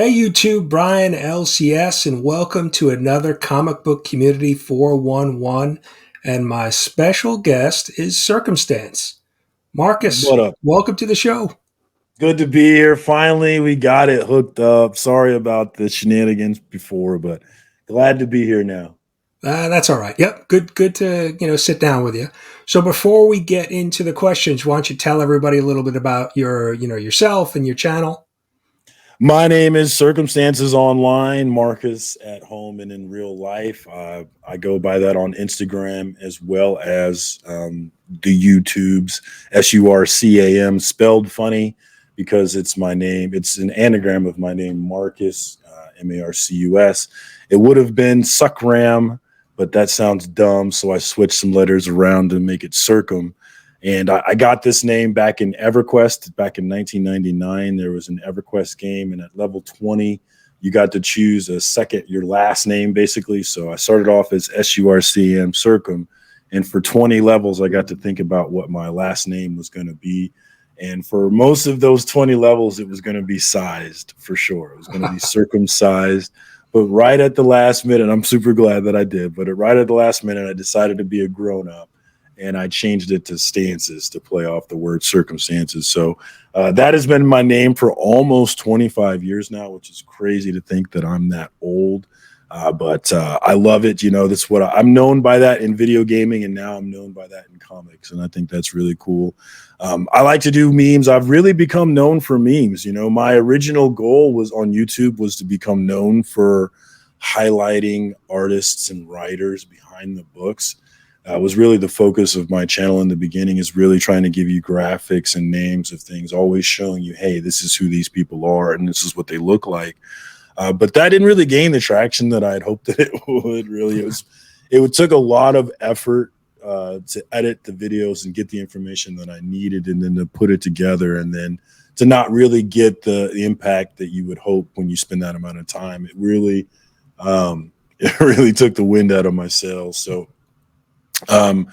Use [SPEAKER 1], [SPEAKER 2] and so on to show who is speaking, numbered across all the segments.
[SPEAKER 1] Hey YouTube, Brian LCS, and welcome to another Comic Book Community 411. And my special guest is Circumstance. Marcus,
[SPEAKER 2] What up?
[SPEAKER 1] welcome to the show.
[SPEAKER 2] Good to be here. Finally, we got it hooked up. Sorry about the shenanigans before, but glad to be here now.
[SPEAKER 1] That's all right. Yep, good to sit down with you. So before we get into the questions, why don't you tell everybody a little bit about yourself and your channel?
[SPEAKER 2] My name is Circumstances Online, Marcus at home and in real life. I go by that on Instagram as well as the YouTubes, Surcam, spelled funny because it's my name. It's an anagram of my name, Marcus, Marcus. It would have been Suckram, but that sounds dumb, so I switched some letters around to make it Circum. And I got this name back in EverQuest back in 1999. There was an EverQuest game, and at level 20, you got to choose your last name, basically. So I started off as Surcm Circum, and for 20 levels, I got to think about what my last name was going to be. And for most of those 20 levels, it was going to be sized for sure. It was going to be circumcised. But right at the last minute, I'm super glad that I did. But right at the last minute, I decided to be a grown up and I changed it to Stances to play off the word circumstances. So that has been my name for almost 25 years now, which is crazy to think that I'm that old. But I love it. You know, that's what I'm known by that in video gaming, and now I'm known by that in comics, and I think that's really cool. I like to do memes. I've really become known for memes. You know, my original goal was on YouTube was to become known for highlighting artists and writers behind the books. Was really the focus of my channel in the beginning, is really trying to give you graphics and names of things, always showing you, hey, this is who these people are and this is what they look like. But that didn't really gain the traction that I had hoped that it would. Really, it took a lot of effort to edit the videos and get the information that I needed, and then to put it together, and then to not really get the impact that you would hope when you spend that amount of time. It really, it really took the wind out of my sails. So I'm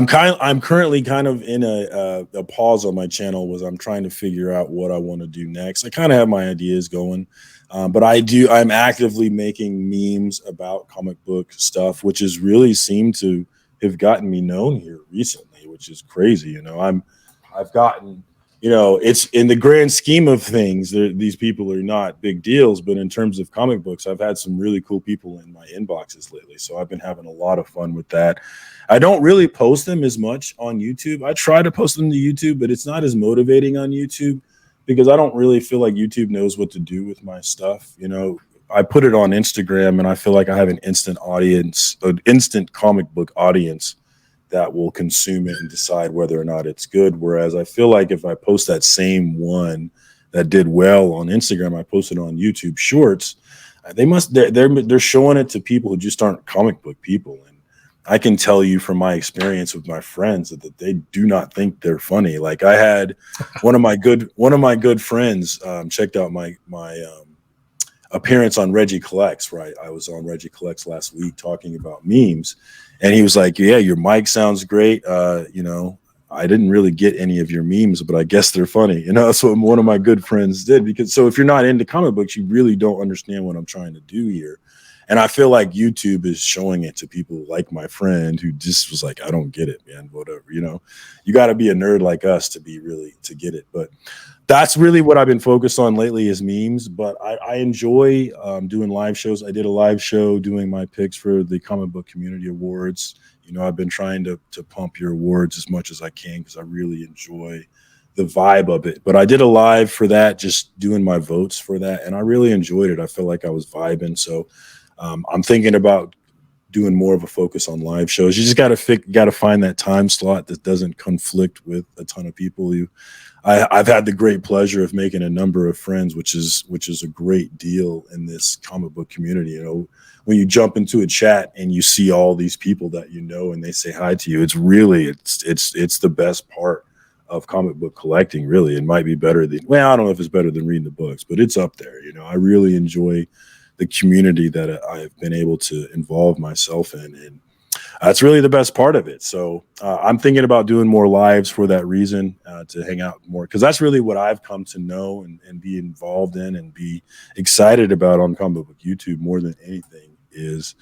[SPEAKER 2] currently kind of in a pause on my channel, was I'm trying to figure out what I want to do next. I kind of have my ideas going, but I'm actively making memes about comic book stuff, which has really seemed to have gotten me known here recently, which is crazy. You know, I've gotten, you know, it's in the grand scheme of things, these people are not big deals, but in terms of comic books, I've had some really cool people in my inboxes lately. So I've been having a lot of fun with that. I don't really post them as much on YouTube. I try to post them to YouTube, but it's not as motivating on YouTube because I don't really feel like YouTube knows what to do with my stuff. You know, I put it on Instagram and I feel like I have an instant audience, an instant comic book audience that will consume it and decide whether or not it's good. Whereas I feel like if I post that same one that did well on Instagram, I posted on YouTube Shorts, they're showing it to people who just aren't comic book people. And I can tell you from my experience with my friends that they do not think they're funny. Like I had one of my good friends checked out my appearance on Reggie Collects, right? I was on Reggie Collects last week talking about memes, and he was like, "Yeah, your mic sounds great. You know, I didn't really get any of your memes, but I guess they're funny." You know, that's what one of my good friends did. Because so if you're not into comic books, you really don't understand what I'm trying to do here. And I feel like YouTube is showing it to people like my friend who just was like, "I don't get it, man. Whatever." You know, you got to be a nerd like us to get it. But that's really what I've been focused on lately is memes. But I enjoy doing live shows. I did a live show doing my picks for the Comic Book Community Awards. You know, I've been trying to pump your awards as much as I can because I really enjoy the vibe of it. But I did a live for that, just doing my votes for that, and I really enjoyed it. I feel like I was vibing. So I'm thinking about doing more of a focus on live shows. You just got to find that time slot that doesn't conflict with a ton of people. I've had the great pleasure of making a number of friends, which is a great deal in this comic book community. You know, when you jump into a chat and you see all these people that you know and they say hi to you, it's the best part of comic book collecting. Really, it might be better than, well, I don't know if it's better than reading the books, but it's up there. You know, I really enjoy the community that I've been able to involve myself in. And That's really the best part of it. So I'm thinking about doing more lives for that reason, to hang out more, because that's really what I've come to know and be involved in and be excited about on comic book YouTube more than anything is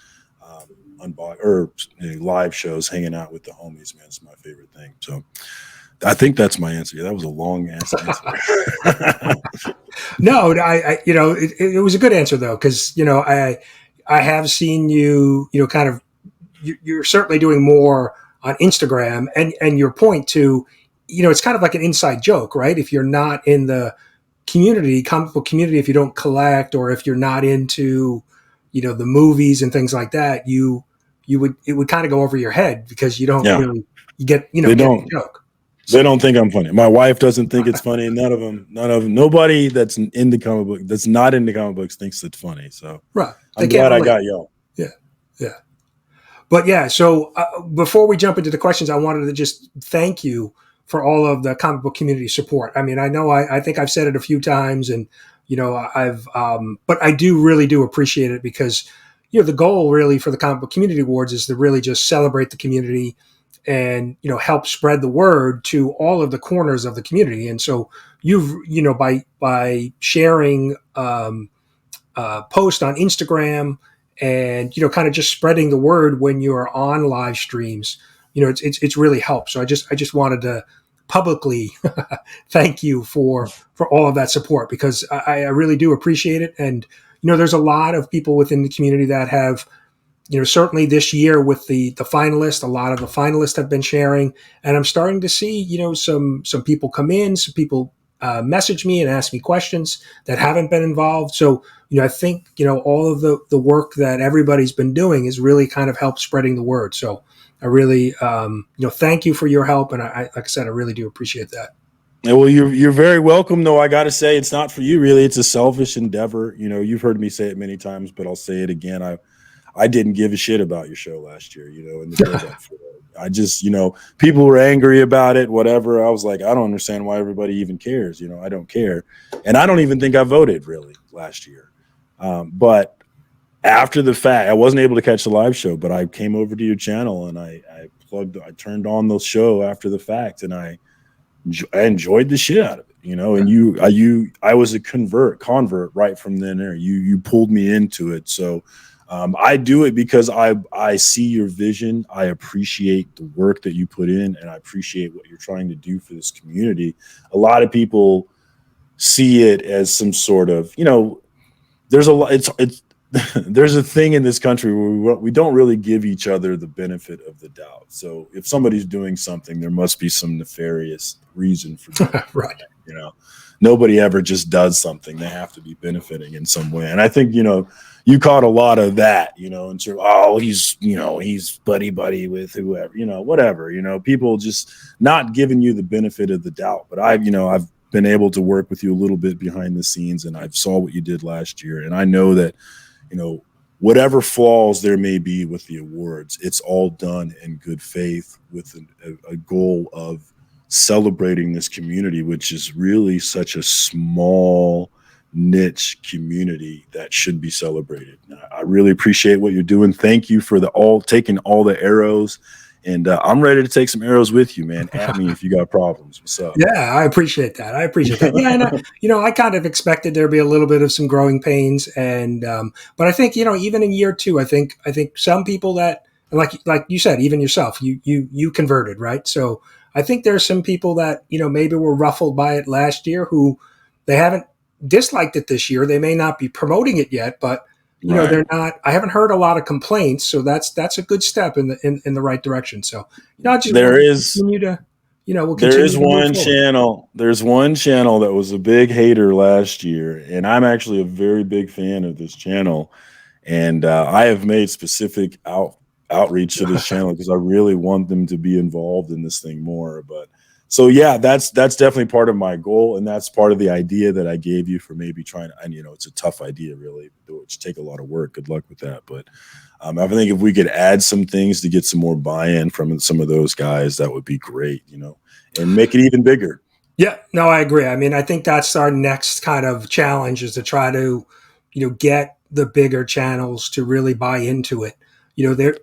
[SPEAKER 2] live shows, hanging out with the homies. Man, it's my favorite thing. So I think that's my answer. That was a long ass answer.
[SPEAKER 1] No, it was a good answer though, because I have seen you, kind of you're certainly doing more on Instagram, and your point to, it's kind of like an inside joke, right? If you're not in the community, comic book community, if you don't collect, or if you're not into, the movies and things like that, it would kind of go over your head because you don't
[SPEAKER 2] Yeah,
[SPEAKER 1] really you get
[SPEAKER 2] they
[SPEAKER 1] get the
[SPEAKER 2] don't.
[SPEAKER 1] joke.
[SPEAKER 2] They
[SPEAKER 1] So
[SPEAKER 2] don't think I'm funny. My wife doesn't think it's funny. None of them. Nobody that's in the comic book, that's not into comic books, thinks it's funny. So
[SPEAKER 1] right, they
[SPEAKER 2] I'm
[SPEAKER 1] can't
[SPEAKER 2] glad I
[SPEAKER 1] relate.
[SPEAKER 2] got y'all.
[SPEAKER 1] Yeah, yeah. But yeah, so before we jump into the questions, I wanted to just thank you for all of the comic book community support. I mean, I know I think I've said it a few times, and but I really do appreciate it because the goal really for the comic book community awards is to really just celebrate the community and help spread the word to all of the corners of the community. And so you've by sharing post on Instagram and kind of just spreading the word when you're on live streams, it's really helped. So I just wanted to publicly thank you for all of that support because I really do appreciate it. And there's a lot of people within the community that have, certainly this year with the finalists, a lot of the finalists have been sharing, and I'm starting to see, some people come in, some people message me and ask me questions that haven't been involved. So, I think, all of the work that everybody's been doing is really kind of helped spreading the word. So I really, thank you for your help. And like I said, I really do appreciate that.
[SPEAKER 2] Yeah, well, you're very welcome. Though I got to say, it's not for you really. It's a selfish endeavor. You've heard me say it many times, but I'll say it again. I didn't give a shit about your show last year, in the build up for it. I just, people were angry about it, whatever. I was like, I don't understand why everybody even cares. I don't care. And I don't even think I voted really last year. But after the fact, I wasn't able to catch the live show, but I came over to your channel and I turned on the show after the fact, and I enjoyed the shit out of it, and I was a convert right from then there. You pulled me into it. So I do it because I see your vision. I appreciate the work that you put in, and I appreciate what you're trying to do for this community. A lot of people see it as some sort of, there's a lot. It's there's a thing in this country where we don't really give each other the benefit of the doubt. So if somebody's doing something, there must be some nefarious reason for doing it.
[SPEAKER 1] Right.
[SPEAKER 2] Nobody ever just does something. They have to be benefiting in some way. And I think, you caught a lot of that, and sort of, oh, he's buddy with whoever, whatever, people just not giving you the benefit of the doubt. But I've been able to work with you a little bit behind the scenes, and I saw what you did last year. And I know that, whatever flaws there may be with the awards, it's all done in good faith with a goal of celebrating this community, which is really such a small niche community that should be celebrated. I really appreciate what you're doing. Thank you for taking all the arrows, and I'm ready to take some arrows with you, man. At me if you got problems. What's up?
[SPEAKER 1] Yeah, I appreciate that. Yeah, and I kind of expected there'd be a little bit of some growing pains, and but I think even in year two, I think some people that like you said, even yourself, you converted, right? So I think there's some people that maybe were ruffled by it last year who they haven't disliked it this year. They may not be promoting it yet, but
[SPEAKER 2] Right.
[SPEAKER 1] they're not. I haven't heard a lot of complaints, so that's a good step in the right direction. So I just
[SPEAKER 2] There
[SPEAKER 1] we'll
[SPEAKER 2] is
[SPEAKER 1] continue to we'll
[SPEAKER 2] there
[SPEAKER 1] continue
[SPEAKER 2] is
[SPEAKER 1] to move
[SPEAKER 2] one
[SPEAKER 1] forward.
[SPEAKER 2] channel. There's one channel that was a big hater last year, and I'm actually a very big fan of this channel. And I have made specific outreach to this channel because I really want them to be involved in this thing more. But so yeah, that's definitely part of my goal, and that's part of the idea that I gave you for maybe trying to. And it's a tough idea, really, which take a lot of work. Good luck with that. But I think if we could add some things to get some more buy-in from some of those guys, that would be great. And make it even bigger.
[SPEAKER 1] Yeah, no, I agree. I mean, I think that's our next kind of challenge is to try to, get the bigger channels to really buy into it. There,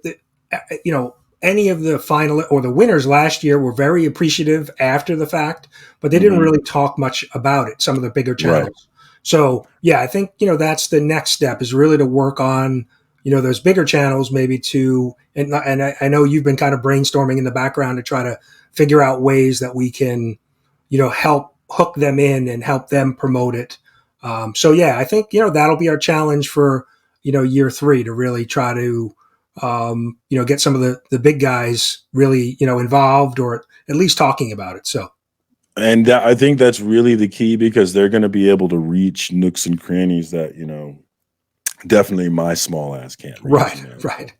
[SPEAKER 1] you know, any of the final or the winners last year were very appreciative after the fact, but they didn't
[SPEAKER 2] Hmm.
[SPEAKER 1] really talk much about it. Some of the bigger
[SPEAKER 2] Right.
[SPEAKER 1] channels. So yeah, I think that's the next step is really to work on those bigger channels maybe to and I know you've been kind of brainstorming in the background to try to figure out ways that we can help hook them in and help them promote it. So yeah, I think that'll be our challenge for year three to really try to get some of the big guys really involved or at least talking about it. So
[SPEAKER 2] And I think that's really the key because they're going to be able to reach nooks and crannies that, definitely my small ass can't reach,
[SPEAKER 1] right,
[SPEAKER 2] So
[SPEAKER 1] right.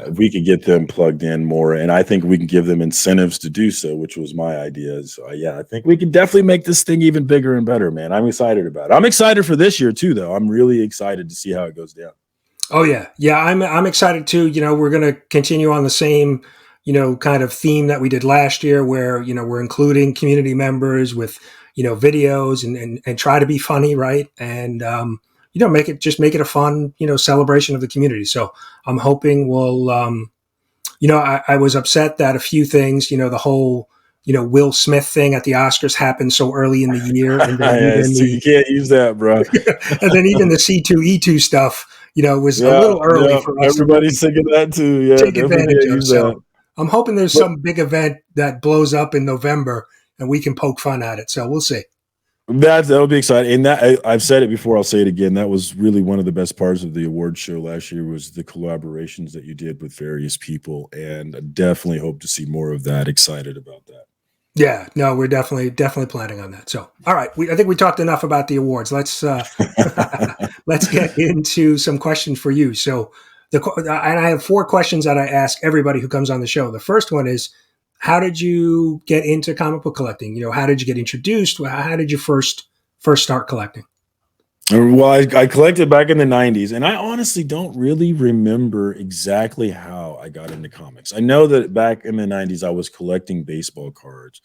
[SPEAKER 2] if we could get them plugged in more, and I think we can give them incentives to do so, which was my idea. So yeah, I think we can definitely make this thing even bigger and better, man. I'm excited about it. I'm excited for this year too, though. I'm really excited to see how it goes down.
[SPEAKER 1] Oh yeah, yeah. I'm excited too. We're going to continue on the same kind of theme that we did last year, where we're including community members with videos and try to be funny, right? And make it a fun celebration of the community. So I'm hoping we'll I was upset that a few things the whole Will Smith thing at the Oscars happened so early in the year, and then
[SPEAKER 2] Yeah,
[SPEAKER 1] even
[SPEAKER 2] so you can't use that, bro.
[SPEAKER 1] the C2E2 stuff was a
[SPEAKER 2] Yeah,
[SPEAKER 1] little early
[SPEAKER 2] yeah.
[SPEAKER 1] for us to
[SPEAKER 2] Everybody's
[SPEAKER 1] really
[SPEAKER 2] thinking that too. Yeah,
[SPEAKER 1] take
[SPEAKER 2] definitely
[SPEAKER 1] advantage
[SPEAKER 2] can't
[SPEAKER 1] of.
[SPEAKER 2] use that.
[SPEAKER 1] So I'm hoping there's
[SPEAKER 2] But
[SPEAKER 1] some big event that blows up in November and we can poke fun at it. So we'll see.
[SPEAKER 2] that'll be exciting. And I've said it before, I'll say it again. That was really one of the best parts of the award show last year was the collaborations that you did with various people. And I definitely hope to see more of that. Excited about that.
[SPEAKER 1] Yeah, no, we're definitely planning on that. So, all right, I think we talked enough about the awards. Let's let's get into some questions for you. So, and I have four questions that I ask everybody who comes on the show. The first one is, how did you get into comic book collecting? How did you get introduced? How did you first start collecting?
[SPEAKER 2] Well, I collected back in the 90s, and I honestly don't really remember exactly how I got into comics. I know that back in the 90s, I was collecting baseball cards,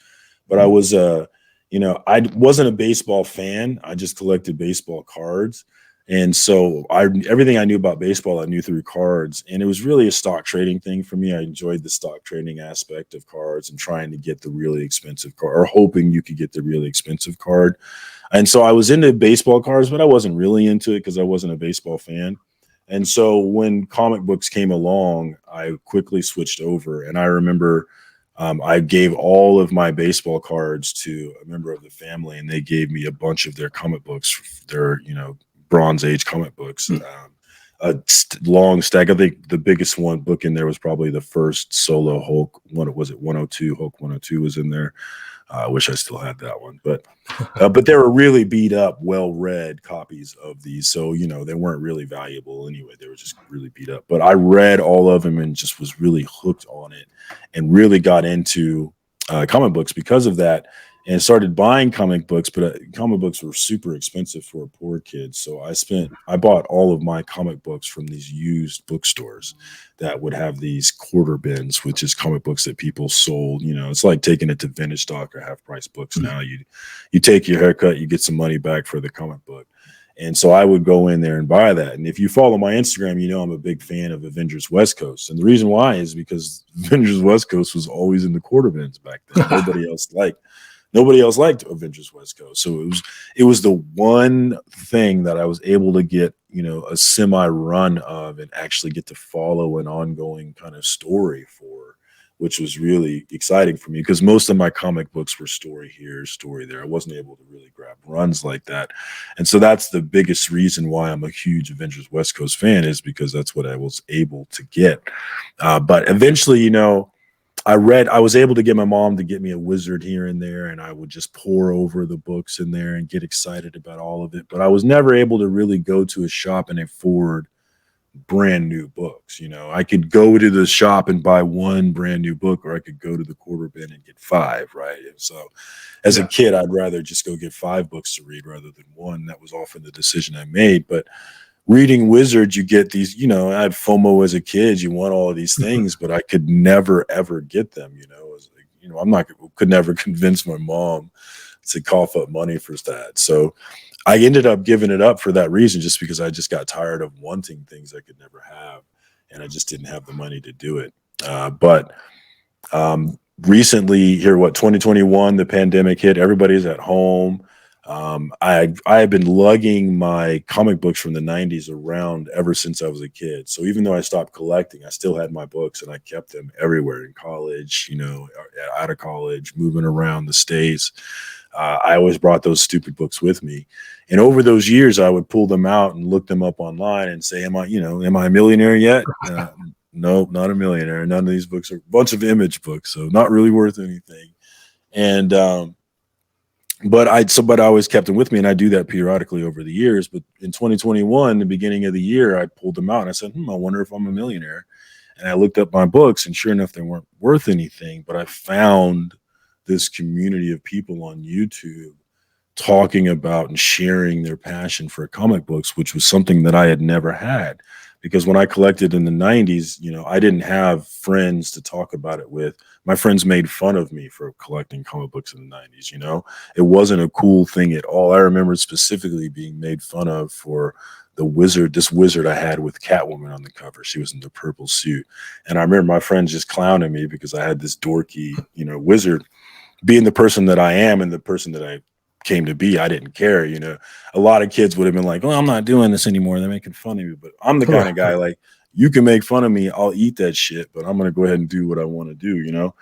[SPEAKER 2] but I wasn't a baseball fan. I just collected baseball cards. And so everything I knew about baseball, I knew through cards. And it was really a stock trading thing for me. I enjoyed the stock trading aspect of cards and trying to get the really expensive card or hoping you could get the really expensive card. And so I was into baseball cards, but I wasn't really into it because I wasn't a baseball fan. And so when comic books came along, I quickly switched over. And I remember I gave all of my baseball cards to a member of the family, and they gave me a bunch of their comic books, their Bronze Age comic books. Long stack. I think the biggest one book in there was probably the first solo Hulk. What was it? 102 Hulk 102 was in there. I wish I still had that one, but they were really beat up, well-read copies of these, so they weren't really valuable anyway. They were just really beat up. But I read all of them and just was really hooked on it, and really got into comic books because of that, and started buying comic books. But comic books were super expensive for a poor kid, so I bought all of my comic books from these used bookstores that would have these quarter bins, which is comic books that people sold. It's like taking it to vintage stock or half price books. Now you take your haircut, you get some money back for the comic book. And so I would go in there and buy that. And if you follow my Instagram, I'm a big fan of Avengers West Coast. And the reason why is because Avengers West Coast was always in the quarter bins back then. Nobody else liked Avengers West Coast. So it was the one thing that I was able to get, a semi run of and actually get to follow an ongoing kind of story for, which was really exciting for me because most of my comic books were story here, story there. I wasn't able to really grab runs like that. And so that's the biggest reason why I'm a huge Avengers West Coast fan, is because that's what I was able to get. But eventually, I was able to get my mom to get me a Wizard here and there, and I would just pour over the books in there and get excited about all of it. But I was never able to really go to a shop and afford brand new books. I could go to the shop and buy one brand new book, or I could go to the quarter bin and get five, right? And so as a
[SPEAKER 1] Yeah.
[SPEAKER 2] kid, I'd rather just go get five books to read rather than one. That was often the decision I made. But reading Wizard, you get these, I had FOMO as a kid. You want all of these things, but I could never, ever get them, could never convince my mom to cough up money for that. So I ended up giving it up for that reason, just because I just got tired of wanting things I could never have. and I just didn't have the money to do it. But recently here, 2021, the pandemic hit, everybody's at home. I have been lugging my comic books from the 90s around ever since I was a kid. So even though I stopped collecting, I still had my books and I kept them everywhere in college, out of college, moving around the States. I always brought those stupid books with me. And over those years, I would pull them out and look them up online and say, am I a millionaire yet? No, not a millionaire. None of these books are a bunch of image books, so not really worth anything. And but I always kept them with me, and I do that periodically over the years. But in 2021, the beginning of the year, I pulled them out and I said, I wonder if I'm a millionaire. And I looked up my books, and sure enough, they weren't worth anything. But I found this community of people on YouTube talking about and sharing their passion for comic books, which was something that I had never had. Because when I collected in the 90s, I didn't have friends to talk about it with. My friends made fun of me for collecting comic books in the 90s. It wasn't a cool thing at all. I remember specifically being made fun of for this wizard I had with Catwoman on the cover. She was in the purple suit. And I remember my friends just clowning me because I had this dorky, wizard. Being the person that I am and the person that I came to be, I didn't care. A lot of kids would have been like, well, I'm not doing this anymore, they're making fun of me. But I'm the kind of guy, like, you can make fun of me, I'll eat that shit, but I'm going to go ahead and do what I want to do.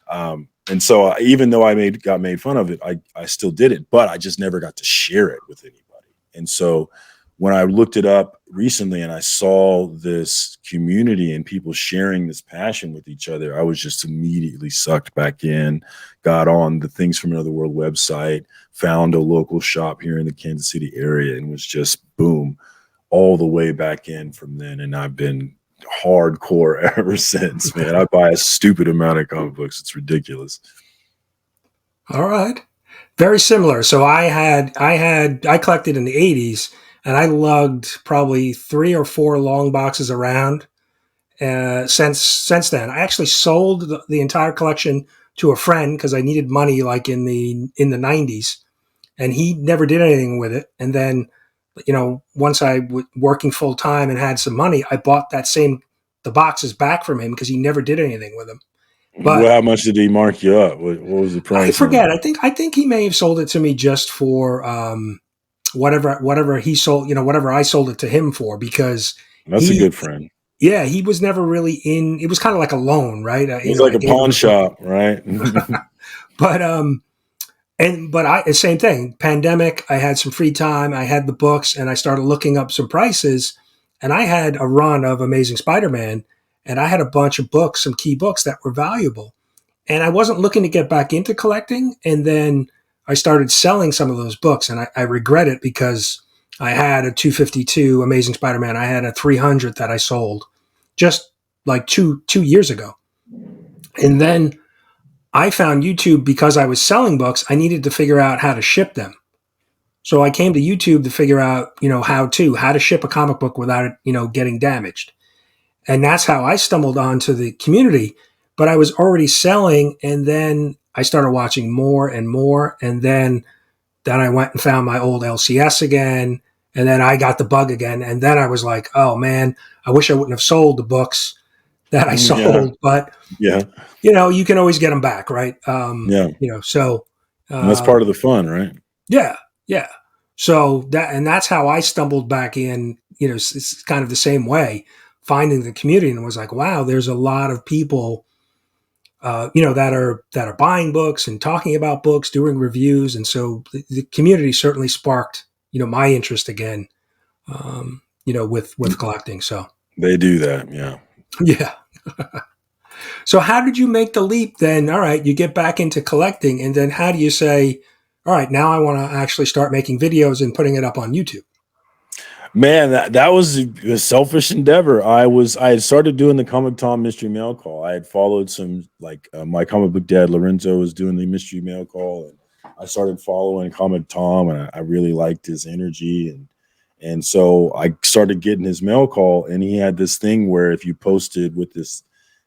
[SPEAKER 2] And so even though I got made fun of it, I still did it, but I just never got to share it with anybody. And so when I looked it up recently and I saw this community and people sharing this passion with each other, I was just immediately sucked back in, got on the Things from Another World website, found a local shop here in the Kansas City area, and was just boom, all the way back in from then. And I've been hardcore ever since, man. I buy a stupid amount of comic books. It's ridiculous.
[SPEAKER 1] All right. Very similar. So I collected in the 80s, and I lugged probably 3 or 4 long boxes around since then. I actually sold the entire collection to a friend because I needed money like in the 90s, and he never did anything with it. And then, once I was working full time and had some money, I bought the boxes back from him because he never did anything with them. But
[SPEAKER 2] Well, how much did he mark you up? What was the
[SPEAKER 1] I
[SPEAKER 2] price on
[SPEAKER 1] forget.
[SPEAKER 2] it?
[SPEAKER 1] I think he may have sold it to me just for whatever he sold. Whatever I sold it to him for, because
[SPEAKER 2] That's a
[SPEAKER 1] he
[SPEAKER 2] good friend.
[SPEAKER 1] yeah, he was never really in. It was kind of like a loan, right?
[SPEAKER 2] It's like
[SPEAKER 1] I
[SPEAKER 2] a
[SPEAKER 1] gave
[SPEAKER 2] pawn
[SPEAKER 1] him
[SPEAKER 2] shop, right?
[SPEAKER 1] but same thing. Pandemic. I had some free time. I had the books, and I started looking up some prices. And I had a run of Amazing Spider-Man, and I had a bunch of books, some key books that were valuable. And I wasn't looking to get back into collecting. And then I started selling some of those books, and I regret it because I had a 252 Amazing Spider-Man. I had a 300 that I sold just like two years ago. And then I found YouTube because I was selling books. I needed to figure out how to ship them. So I came to YouTube to figure out, how to ship a comic book without it, getting damaged. And that's how I stumbled onto the community. But I was already selling, and then I started watching more and more. And then I went and found my old LCS again. And then I got the bug again. And then I was like, oh man, I wish I wouldn't have sold the books that I
[SPEAKER 2] Yeah,
[SPEAKER 1] sold. But,
[SPEAKER 2] yeah,
[SPEAKER 1] you can always get them back, right?
[SPEAKER 2] yeah.
[SPEAKER 1] So
[SPEAKER 2] And that's part of the fun, right?
[SPEAKER 1] yeah, yeah. So that's how I stumbled back in. It's kind of the same way, finding the community, and was like, wow, there's a lot of people, that are buying books and talking about books, doing reviews, and so the community certainly sparked, my interest again, with collecting. So
[SPEAKER 2] They do that, yeah.
[SPEAKER 1] yeah. So how did you make the leap then? All right, you get back into collecting, and then how do you say, all right, now I want to actually start making videos and putting it up on YouTube?
[SPEAKER 2] Man, that was a selfish endeavor. I had started doing the Comic Tom mystery mail call. I had followed some my comic book dad Lorenzo was doing the mystery mail call, and I started following Comic Tom, and I really liked his energy, and so I started getting his mail call, and he had this thing where if you posted with this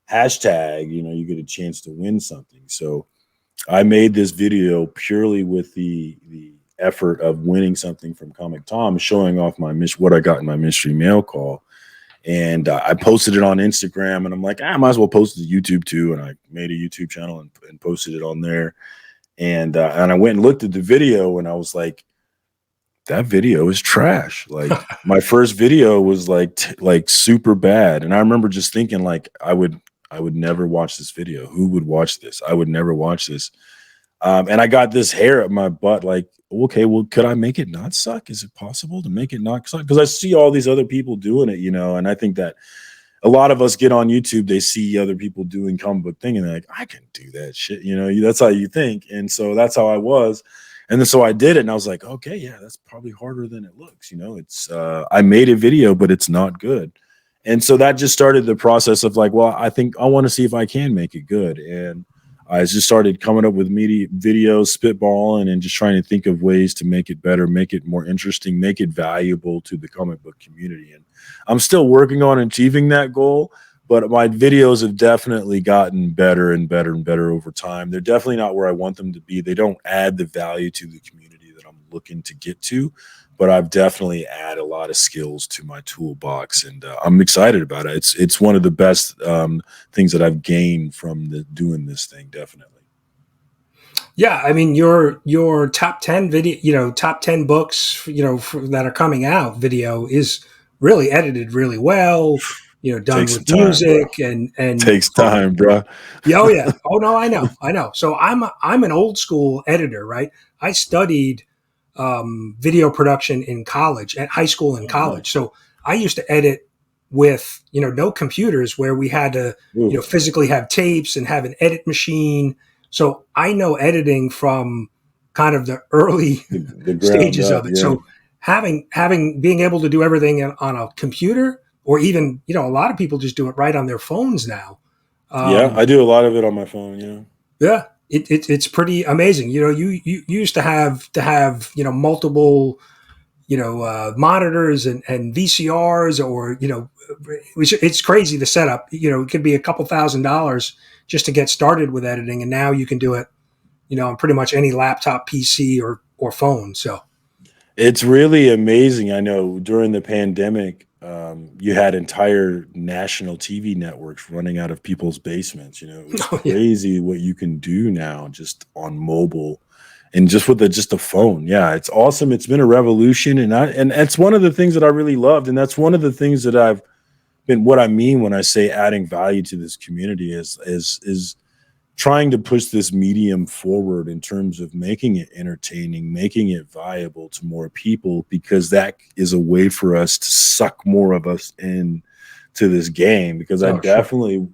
[SPEAKER 2] hashtag, you get a chance to win something. So I made this video purely with the effort of winning something from Comic Tom, showing off what I got in my mystery mail call. And I posted it on Instagram, and I'm like, I might as well post it to YouTube too. And I made a YouTube channel and posted it on there. And I went and looked at the video, and I was like, that video is trash. Like my first video was like super bad. And I remember just thinking like I would never watch this video. Who would watch this? I would never watch this. And I got this hair at my butt, like, okay, well, could I make it not suck? Is it possible to make it not suck? Because I see all these other people doing it, and I think that a lot of us get on YouTube, they see other people doing comic book thing, and they're like, I can do that shit, that's how you think. And so that's how I was. And then so I did it, and I was like, okay, yeah, that's probably harder than it looks. It's I made a video, but it's not good. And so that just started the process of like, well, I think I want to see if I can make it good. And I just started coming up with videos, spitballing, and just trying to think of ways to make it better, make it more interesting, make it valuable to the comic book community. And I'm still working on achieving that goal, but my videos have definitely gotten better and better and better over time. They're definitely not where I want them to be. They don't add the value to the community that I'm looking to get to, but I've definitely added a lot of skills to my toolbox, and I'm excited about it. It's one of the best things that I've gained from doing this thing, definitely.
[SPEAKER 1] Yeah, I mean your top 10 video, top 10 books, that are coming out video is really edited really well, done with music, bro. and
[SPEAKER 2] takes time, bro.
[SPEAKER 1] Yeah, oh yeah. Oh no, I know. So I'm an old school editor, right? I studied video production in college, at high school and college. So I used to edit with, no computers, where we had to, physically have tapes and have an edit machine. So I know editing from kind of the early the stages of it. Yeah. So being able to do everything on a computer, or even, a lot of people just do it right on their phones now.
[SPEAKER 2] Yeah, I do a lot of it on my phone. Yeah.
[SPEAKER 1] Yeah. It's pretty amazing. You used to have multiple, monitors and VCRs, or, it's crazy the setup. It could be a couple $1,000s just to get started with editing. And now you can do it, on pretty much any laptop, PC or phone. So
[SPEAKER 2] it's really amazing. I know during the pandemic, you had entire national TV networks running out of people's basements. It's crazy what you can do now just on mobile and just with just a phone. Yeah, it's awesome. It's been a revolution, and it's one of the things that I really loved, and that's one of the things that I've been. What I mean when I say adding value to this community is trying to push this medium forward in terms of making it entertaining, making it viable to more people, because that is a way for us to suck more of us in to this game, because I definitely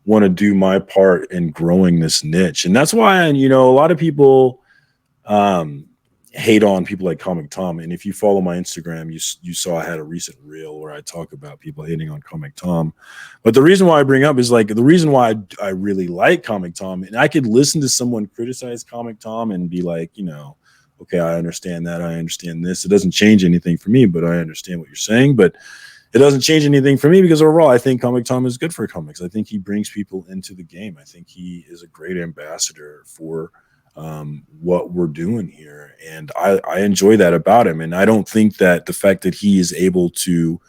[SPEAKER 2] want to do my part in growing this niche. And that's why, a lot of people hate on people like Comic Tom. And if you follow my Instagram, you saw I had a recent reel where I talk about people hating on Comic Tom. But the reason why I bring up is like the reason why I really like Comic Tom, and I could listen to someone criticize Comic Tom and be like, okay, I understand that. I understand this. It doesn't change anything for me, but I understand what you're saying. But it doesn't change anything for me, because overall, I think Comic Tom is good for comics. I think he brings people into the game. I think he is a great ambassador for what we're doing here, and I enjoy that about him. And I don't think that the fact that he is able to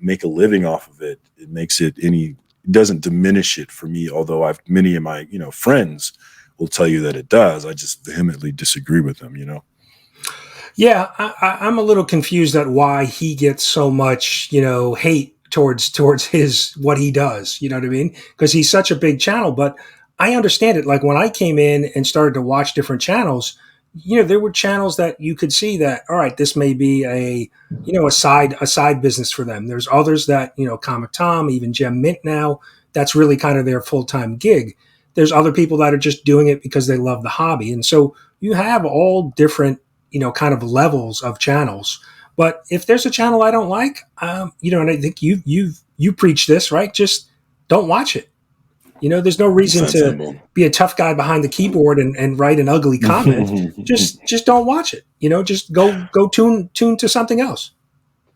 [SPEAKER 2] make a living off of it, it doesn't diminish it for me, although many of my friends will tell you that it does. I just vehemently disagree with them.
[SPEAKER 1] Yeah, I'm a little confused at why he gets so much hate towards what he does. You know what I mean? Because he's such a big channel. But I understand it. Like when I came in and started to watch different channels, there were channels that you could see that, all right, this may be a side business for them. There's others that, Comic Tom, even Gem Mint now, that's really kind of their full-time gig. There's other people that are just doing it because they love the hobby. And so you have all different, kind of levels of channels. But if there's a channel I don't like, and I think you preach this, right? Just don't watch it. There's no reason to be a tough guy behind the keyboard and write an ugly comment. just don't watch it. Just go tune to something else.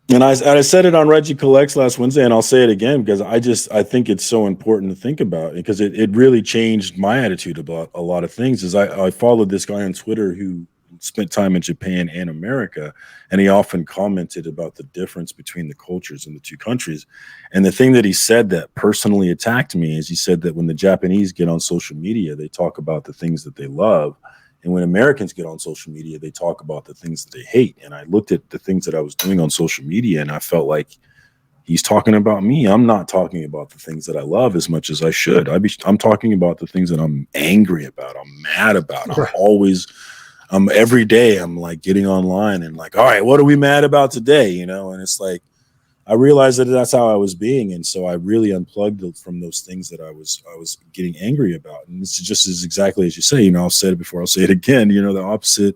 [SPEAKER 2] And I said it on Reggie Collects last Wednesday, and I'll say it again, because I think it's so important to think about, because it really changed my attitude about a lot of things. I followed this guy on Twitter who spent time in Japan and America, and he often commented about the difference between the cultures in the two countries. And the thing that he said that personally attacked me is he said that when the Japanese get on social media, they talk about the things that they love. And when Americans get on social media, they talk about the things that they hate. And I looked at the things that I was doing on social media, and I felt like he's talking about me. I'm not talking about the things that I love as much as I should. I'm talking about the things that I'm angry about. I'm mad about. Every day I'm like getting online and like, all right, what are we mad about today? You know, and it's like, I realized that that's how I was being. And so I really unplugged from those things that I was getting angry about. And it's just as exactly as you say, you know, I've said it before, I'll say it again, you know, the opposite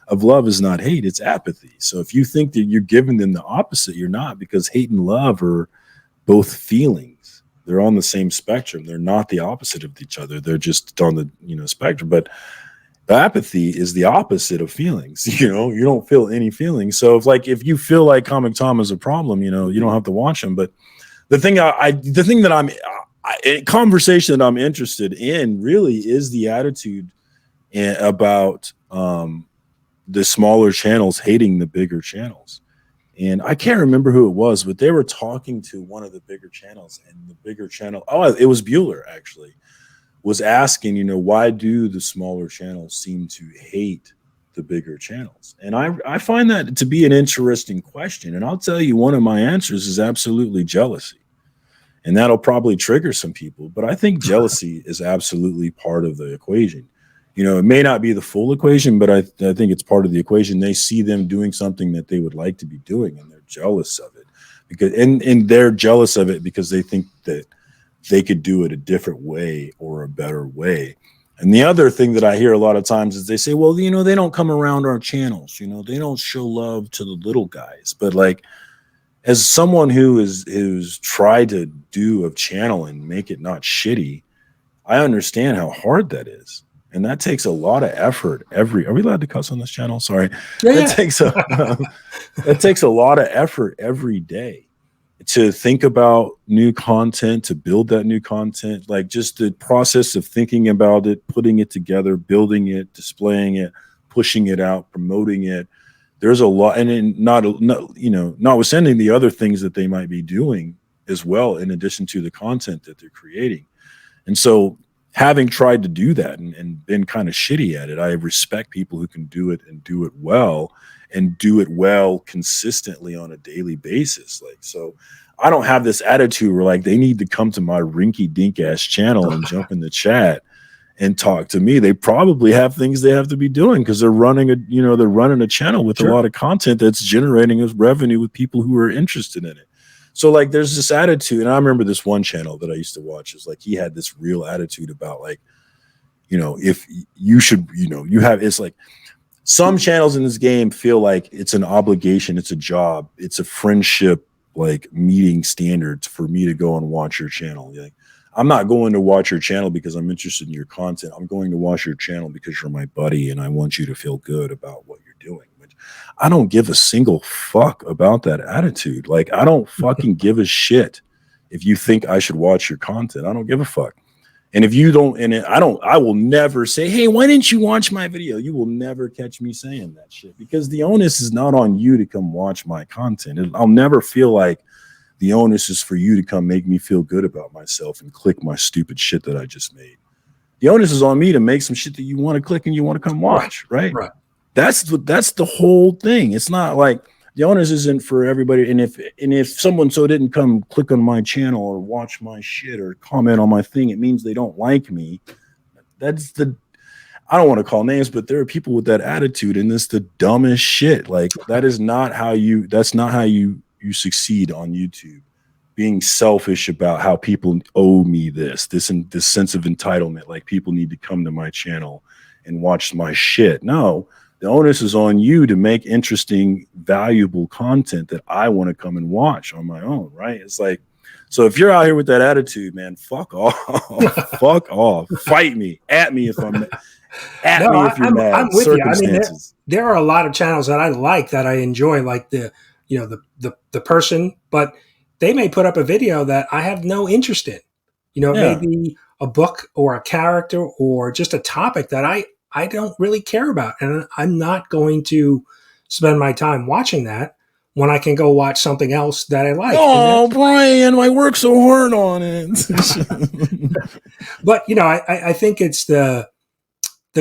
[SPEAKER 2] of love is not hate, it's apathy. So if you think that you're giving them the opposite, you're not, because hate and love are both feelings. They're on the same spectrum. They're not the opposite of each other. They're just on the, you know, spectrum. But apathy is the opposite of feelings. You know, you don't feel any feelings. So if you feel like Comic Tom is a problem, you know, you don't have to watch him. But the thing conversation that I'm interested in really is the attitude about the smaller channels hating the bigger channels. And I can't remember who it was, but they were talking to one of the bigger channels, and the bigger channel, it was Bueller actually, was asking, you know, why do the smaller channels seem to hate the bigger channels? And I find that to be an interesting question. And I'll tell you, one of my answers is absolutely jealousy. And that'll probably trigger some people, but I think jealousy is absolutely part of the equation. You know, it may not be the full equation, but I think it's part of the equation. They see them doing something that they would like to be doing, and they're jealous of it and they're jealous of it because they think that they could do it a different way or a better way. And the other thing that I hear a lot of times is they say, well, you know, they don't come around our channels, you know, they don't show love to the little guys. But like, as someone who's tried to do a channel and make it not shitty, I understand how hard that is. And that takes a lot of effort. Are we allowed to cuss on this channel? Sorry.
[SPEAKER 1] Yeah.
[SPEAKER 2] That takes a lot of effort every day to think about new content, to build that new content, like just the process of thinking about it, putting it together, building it, displaying it, pushing it out, promoting it. There's a lot, and notwithstanding the other things that they might be doing as well, in addition to the content that they're creating. And so having tried to do that and been kind of shitty at it, I respect people who can do it and do it well, and do it well consistently on a daily basis. Like, so I don't have this attitude where like they need to come to my rinky dink ass channel and jump in the chat and talk to me. They probably have things they have to be doing because they're running a channel with a lot of content that's generating us revenue with people who are interested in it. So like there's this attitude, and I remember this one channel that I used to watch is like he had this real attitude about like, you know, if you should, you know, you have, it's like some channels in this game feel like it's an obligation, it's a job, it's a friendship like meeting standards for me to go and watch your channel. Like, I'm not going to watch your channel because I'm interested in your content. I'm going to watch your channel because you're my buddy and I want you to feel good about what you're doing. But I don't give a single fuck about that attitude. Like, I don't fucking give a shit if you think I should watch your content. I don't give a fuck. And if you don't, I will never say, hey, why didn't you watch my video? You will never catch me saying that shit, because the onus is not on you to come watch my content. I'll never feel like the onus is for you to come make me feel good about myself and click my stupid shit that I just made. The onus is on me to make some shit that you want to click and you want to come watch, right? That's the whole thing. It's not like the onus isn't for everybody. And if someone didn't come click on my channel or watch my shit or comment on my thing, it means they don't like me. I don't want to call names, but there are people with that attitude, and it's the dumbest shit. Like, that's not how you succeed on YouTube. Being selfish about how people owe me this sense of entitlement, like people need to come to my channel and watch my shit. No, the onus is on you to make interesting, valuable content that I want to come and watch on my own, right? It's like, so if you're out here with that attitude, man, fuck off. Fuck off. Fight me. At me if I'm if you're mad.
[SPEAKER 1] I'm with
[SPEAKER 2] Circumstances.
[SPEAKER 1] you. I mean, there are a lot of channels that I like, that I enjoy, like the person, but they may put up a video that I have no interest in. You know, it may be a book or a character or just a topic that I I don't really care about, and I'm not going to spend my time watching that when I can go watch something else that I like. And
[SPEAKER 2] Oh,
[SPEAKER 1] that's,
[SPEAKER 2] Brian, I worked so hard on it.
[SPEAKER 1] but I think it's the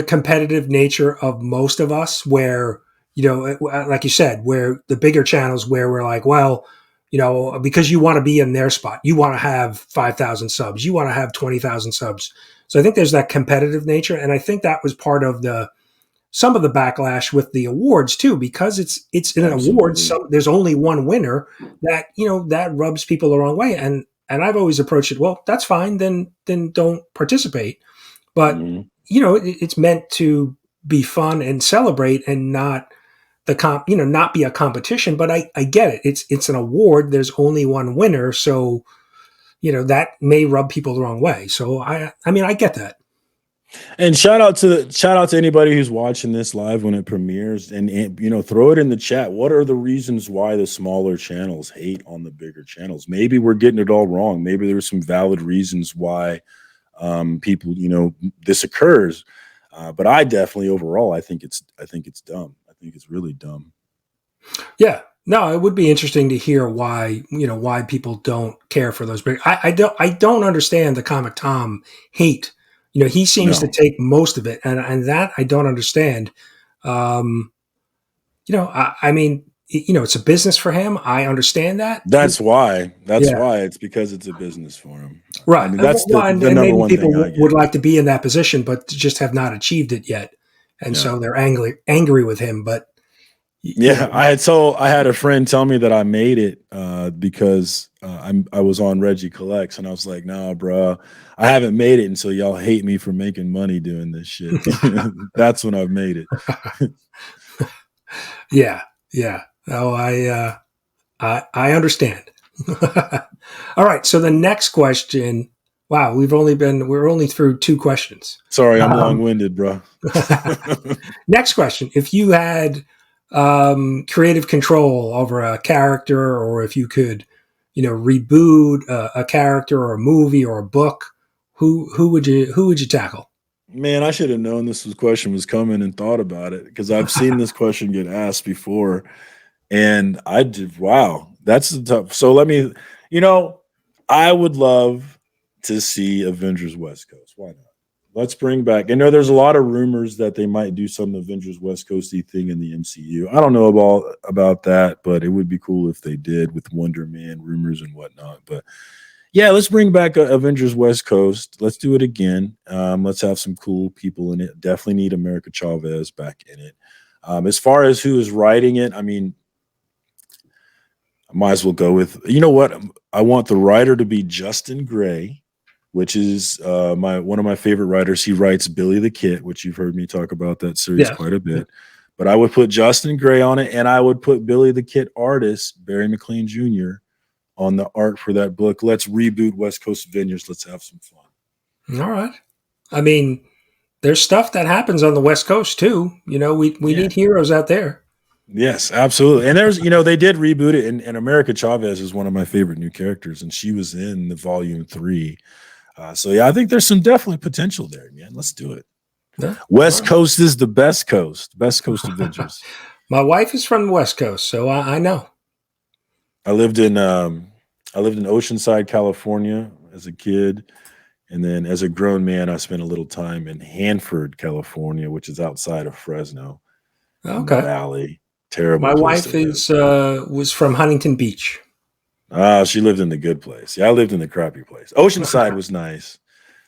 [SPEAKER 1] competitive nature of most of us where, like you said, where the bigger channels where we're like, well, because you want to be in their spot, you want to have 5,000 subs, you want to have 20,000 subs. So I think there's that competitive nature. And I think that was part of some of the backlash with the awards too, because it's in an award.
[SPEAKER 2] Absolutely.
[SPEAKER 1] There's only one winner that, that rubs people the wrong way. And I've always approached it, well, that's fine. Then don't participate. But
[SPEAKER 2] Mhm.
[SPEAKER 1] it's meant to be fun and celebrate, and not not be a competition. But I get it. It's an award. There's only one winner, so that may rub people the wrong way. So I mean, I get that.
[SPEAKER 2] And shout out to anybody who's watching this live when it premieres, and throw it in the chat. What are the reasons why the smaller channels hate on the bigger channels? Maybe we're getting it all wrong. Maybe there's some valid reasons why people this occurs. But I definitely overall I think it's dumb. I think it's really dumb.
[SPEAKER 1] Yeah. No, it would be interesting to hear why people don't care for those big. I don't understand the Comic Tom hate. He seems to
[SPEAKER 2] No,
[SPEAKER 1] take most of it, and that I don't understand. Um, I mean, it's a business for him. I understand that.
[SPEAKER 2] that's why. That's
[SPEAKER 1] Yeah,
[SPEAKER 2] why. It's because it's a business for him. I
[SPEAKER 1] right.
[SPEAKER 2] mean,
[SPEAKER 1] And,
[SPEAKER 2] that's the
[SPEAKER 1] well,
[SPEAKER 2] the
[SPEAKER 1] and
[SPEAKER 2] number
[SPEAKER 1] maybe
[SPEAKER 2] one
[SPEAKER 1] people
[SPEAKER 2] thing I
[SPEAKER 1] would
[SPEAKER 2] get.
[SPEAKER 1] like to be in that position, but just have not achieved it yet, and
[SPEAKER 2] Yeah.
[SPEAKER 1] so they're angry with him. But you
[SPEAKER 2] Yeah,
[SPEAKER 1] know,
[SPEAKER 2] I had a friend tell me that I made it because I was on Reggie Collects, and I was like, "Nah, bro, I haven't made it until y'all hate me for making money doing this shit. That's when I've made it."
[SPEAKER 1] yeah, yeah. Oh, I understand. All right. So the next question. Wow, we're only through two questions.
[SPEAKER 2] Sorry, I'm long
[SPEAKER 1] Um,
[SPEAKER 2] winded, bro.
[SPEAKER 1] next question: if you had creative control over a character, or if you could, reboot a character or a movie or a book, who would you tackle?
[SPEAKER 2] Man, I should have known question was coming and thought about it because I've seen this question get asked before, and I did. Wow, that's the tough. So let me, you know, I would love to see Avengers West Coast. Why not? Let's bring back. I know there's a lot of rumors that they might do some Avengers West Coasty thing in the MCU. I don't know about that, but it would be cool if they did with Wonder Man rumors and whatnot. But yeah, let's bring back Avengers West Coast. Let's do it again. Let's have some cool people in it. Definitely need America Chavez back in it. As far as who is writing it, I mean, I might as well go with, you know what? I want the writer to be Justin Gray, which is my one of my favorite writers. He writes Billy the Kid, which you've heard me talk about that series
[SPEAKER 1] Yeah.
[SPEAKER 2] quite a bit. But I would put Justin Gray on it, and I would put Billy the Kid artist Barry McLean Jr. on the art for that book. Let's reboot West Coast Avengers. Let's have some fun.
[SPEAKER 1] All right. I mean, there's stuff that happens on the West Coast too. We
[SPEAKER 2] Yeah.
[SPEAKER 1] need heroes out there.
[SPEAKER 2] Yes, absolutely. And they did reboot it, and America Chavez is one of my favorite new characters, and she was in the volume 3. So yeah, I think there's some definitely potential there, man. Let's do it.
[SPEAKER 1] Yeah.
[SPEAKER 2] West Coast is the best coast Avengers.
[SPEAKER 1] My wife is from the West Coast, so I know.
[SPEAKER 2] I lived in Oceanside, California as a kid, and then as a grown man, I spent a little time in Hanford, California, which is outside of Fresno in the
[SPEAKER 1] Okay.
[SPEAKER 2] valley. Terrible
[SPEAKER 1] My
[SPEAKER 2] place to
[SPEAKER 1] wife
[SPEAKER 2] live.
[SPEAKER 1] is was from Huntington Beach.
[SPEAKER 2] Ah, she lived in the good place. Yeah, I lived in the crappy place. Oceanside was nice,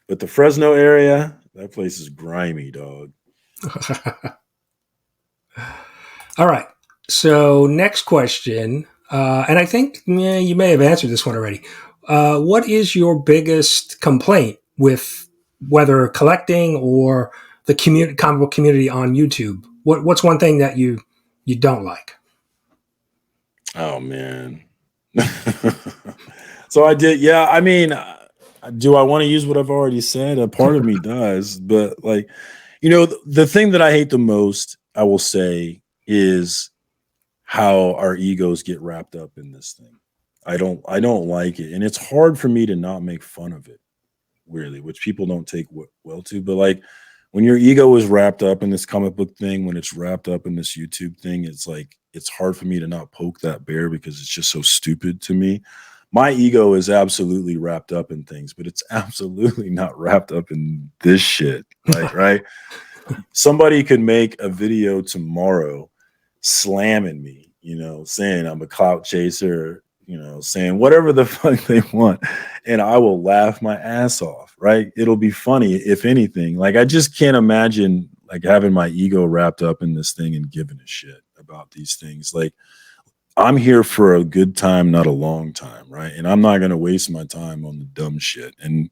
[SPEAKER 2] but the Fresno area, that place is grimy, dog.
[SPEAKER 1] All right. So next question, and I think you may have answered this one already. What is your biggest complaint with whether collecting or the comic book community on YouTube? What's one thing that you don't like?
[SPEAKER 2] Oh man. So I did, yeah. I mean, do I want to use what I've already said? A part of me does, but like, the thing that I hate the most, I will say, is how our egos get wrapped up in this thing. I don't like it, and it's hard for me to not make fun of it, really, which people don't take well to. But like when your ego is wrapped up in this comic book thing, when it's wrapped up in this YouTube thing, it's like it's hard for me to not poke that bear because it's just so stupid to me. My ego is absolutely wrapped up in things, but it's absolutely not wrapped up in this shit. Like, right? Somebody could make a video tomorrow slamming me, saying I'm a clout chaser, saying whatever the fuck they want, and I will laugh my ass off, right? It'll be funny, if anything. Like, I just can't imagine like having my ego wrapped up in this thing and giving a shit about these things. Like, I'm here for a good time, not a long time, right? And I'm not going to waste my time on the dumb shit. And